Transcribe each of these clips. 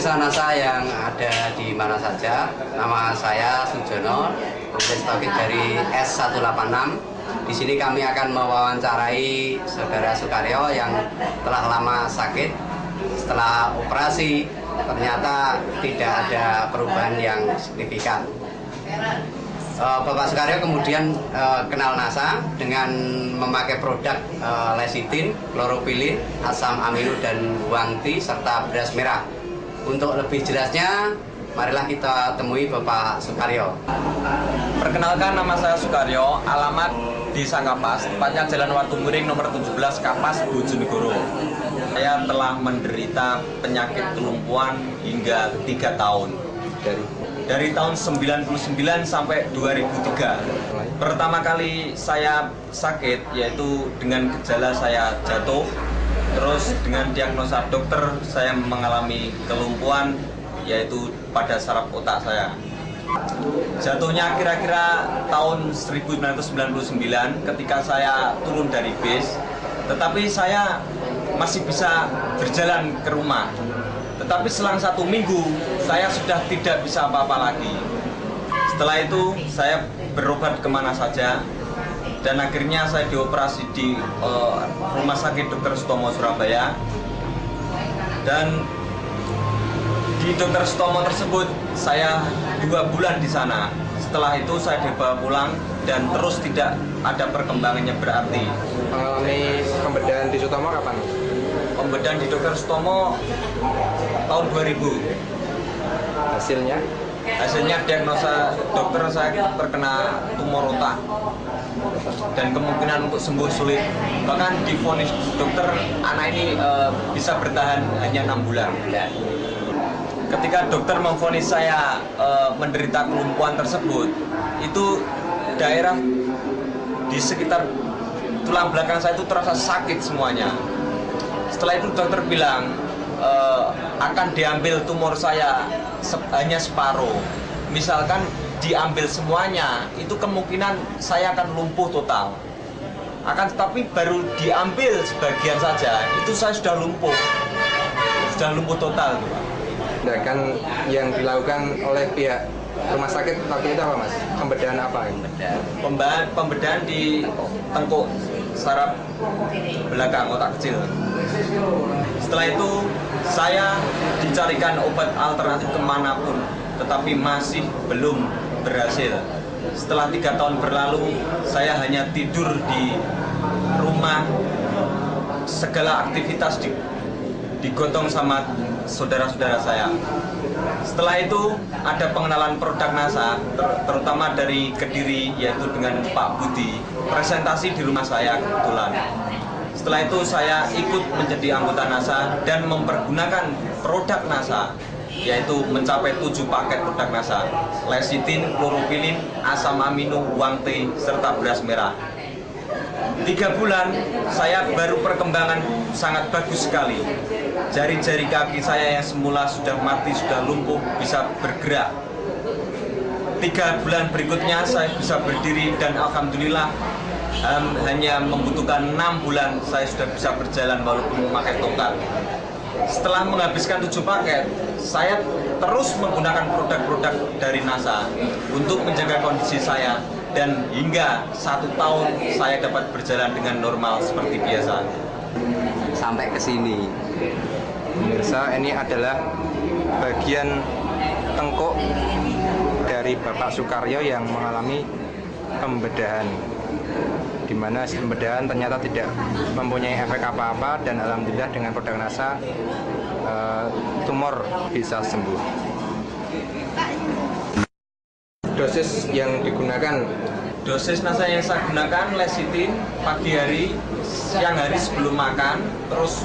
NASA yang ada di mana saja. Nama saya Sujono, Stokit dari S186. Di sini kami akan mewawancarai Saudara Sukaryo yang telah lama sakit. Setelah operasi, ternyata tidak ada perubahan yang signifikan. Bapak Sukaryo kemudian kenal NASA dengan memakai produk lecitin, kloropilin, asam amino dan wangti serta beras merah. Untuk lebih jelasnya, marilah kita temui Bapak Sukaryo. Perkenalkan, nama saya Sukaryo, alamat Desa Kapas, tepatnya Jalan Watumiring nomor 17 Kapas, Bojonegoro. Saya telah menderita penyakit kelumpuhan hingga 3 tahun. Dari tahun 99 sampai 2003. Pertama kali saya sakit yaitu dengan gejala saya jatuh. Terus dengan diagnosa dokter saya mengalami kelumpuhan yaitu pada saraf otak saya. Jatuhnya kira-kira tahun 1999 ketika saya turun dari bis. Tetapi saya masih bisa berjalan ke rumah. Tetapi selang 1 minggu saya sudah tidak bisa apa-apa lagi. Setelah itu saya berobat kemana saja. Dan akhirnya saya dioperasi di Rumah Sakit Dr. Sutomo Surabaya. Dan di Dr. Sutomo tersebut saya 2 bulan di sana. Setelah itu saya dibawa pulang dan terus tidak ada perkembangannya berarti. Mengalami pembedahan di Sutomo kapan? Pembedahan di Dr. Sutomo tahun 2000. Hasilnya diagnosa dokter saya terkena tumor otak dan kemungkinan untuk sembuh sulit. Bahkan divonis dokter anak ini bisa bertahan hanya 6 bulan. Ketika dokter memvonis saya menderita kelumpuhan tersebut, itu daerah di sekitar tulang belakang saya itu terasa sakit semuanya. Setelah itu dokter bilang akan diambil tumor saya hanya separuh. Misalkan diambil semuanya, itu kemungkinan saya akan lumpuh total. Akan tetapi baru diambil sebagian saja, itu saya sudah lumpuh total. Tindakan yang dilakukan oleh pihak rumah sakit waktu itu apa, Mas? Pembedahan apa? Pembedahan di tengkuk saraf belakang otak kecil. Setelah itu saya dicarikan obat alternatif kemanapun, tetapi masih belum berhasil. Setelah 3 tahun berlalu, saya hanya tidur di rumah. Segala aktivitas digotong sama saudara-saudara saya. Setelah itu ada pengenalan produk NASA, terutama dari Kediri, yaitu dengan Pak Budi. Presentasi di rumah saya kebetulan. Setelah itu saya ikut menjadi anggota NASA dan mempergunakan produk NASA, yaitu mencapai 7 paket produk NASA: lecitin, kloropilin, asam amino, wangti, serta beras merah. 3 bulan saya baru perkembangan sangat bagus sekali. Jari-jari kaki saya yang semula sudah mati, sudah lumpuh, bisa bergerak. 3 bulan berikutnya saya bisa berdiri dan alhamdulillah hanya membutuhkan 6 bulan saya sudah bisa berjalan walaupun memakai tongkat. Setelah menghabiskan 7 paket, saya terus menggunakan produk-produk dari NASA untuk menjaga kondisi saya. Dan hingga 1 tahun saya dapat berjalan dengan normal seperti biasa. Sampai ke sini. Pemirsa, ini adalah bagian tengkuk dari Bapak Sukaryo yang mengalami pembedahan, di mana pembedahan ternyata tidak mempunyai efek apa-apa dan alhamdulillah dengan produk NASA tumor bisa sembuh. Dosis yang digunakan? Dosis NASA yang saya gunakan lecitin pagi hari, siang hari sebelum makan, terus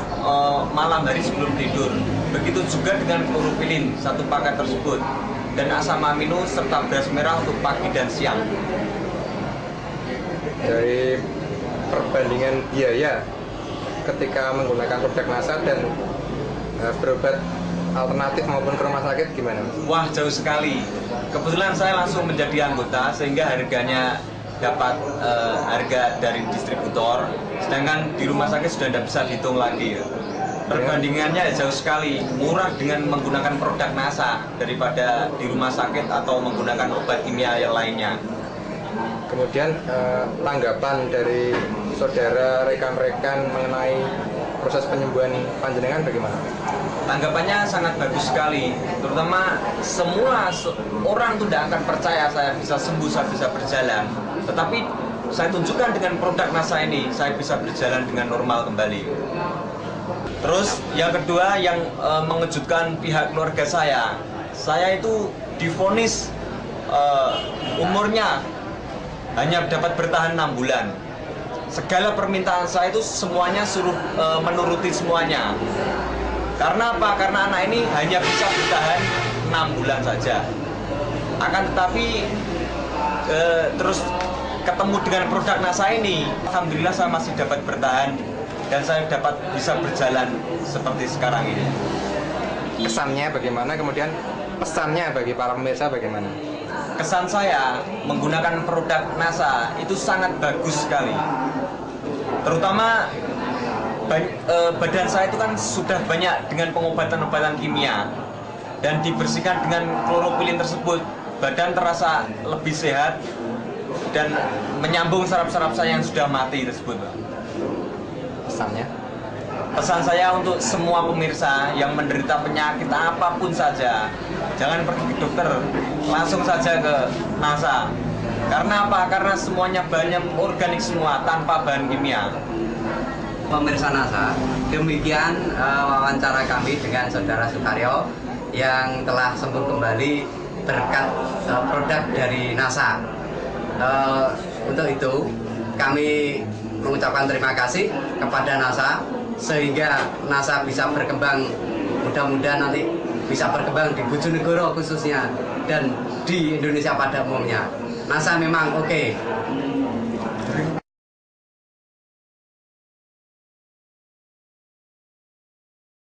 malam hari sebelum tidur. Begitu juga dengan kloropilin 1 paket tersebut, dan asam amino serta beras merah untuk pagi dan siang. Dari perbandingan biaya ketika menggunakan produk NASA dan berobat alternatif maupun ke rumah sakit gimana? Wah, jauh sekali. Kebetulan saya langsung menjadi anggota sehingga harganya dapat harga dari distributor sedangkan di rumah sakit sudah tidak bisa dihitung lagi ya. Perbandingannya jauh sekali, murah dengan menggunakan produk NASA daripada di rumah sakit atau menggunakan obat kimia yang lainnya. Kemudian tanggapan dari saudara rekan-rekan mengenai proses penyembuhan panjenengan bagaimana? Tanggapannya sangat bagus sekali, terutama semua orang itu tidak akan percaya saya bisa sembuh, saya bisa berjalan. Tetapi saya tunjukkan dengan produk NASA ini, saya bisa berjalan dengan normal kembali. Terus yang kedua yang mengejutkan pihak keluarga saya itu divonis umurnya hanya dapat bertahan 6 bulan. Segala permintaan saya itu semuanya suruh menuruti semuanya. Karena apa? Karena anak ini hanya bisa bertahan 6 bulan saja. Akan tetapi terus ketemu dengan produk NASA ini, alhamdulillah saya masih dapat bertahan dan saya dapat bisa berjalan seperti sekarang ini. Kesannya bagaimana, kemudian pesannya bagi para pemirsa bagaimana? Kesan saya menggunakan produk NASA itu sangat bagus sekali. Terutama badan saya itu kan sudah banyak dengan pengobatan-obatan kimia dan dibersihkan dengan kloroquine tersebut, badan terasa lebih sehat dan menyambung saraf-saraf saya yang sudah mati tersebut. Pesannya? Pesan saya untuk semua pemirsa yang menderita penyakit apapun saja, jangan pergi ke dokter, langsung saja ke NASA. Karena apa? Karena semuanya bahannya organik semua, tanpa bahan kimia. Pemirsa NASA, demikian wawancara kami dengan Saudara Sukaryo yang telah sembuh kembali berkat produk dari NASA. Untuk itu kami mengucapkan terima kasih kepada NASA sehingga NASA bisa berkembang, mudah-mudahan nanti bisa berkembang di Bojonegoro khususnya dan di Indonesia pada umumnya. NASA memang oke.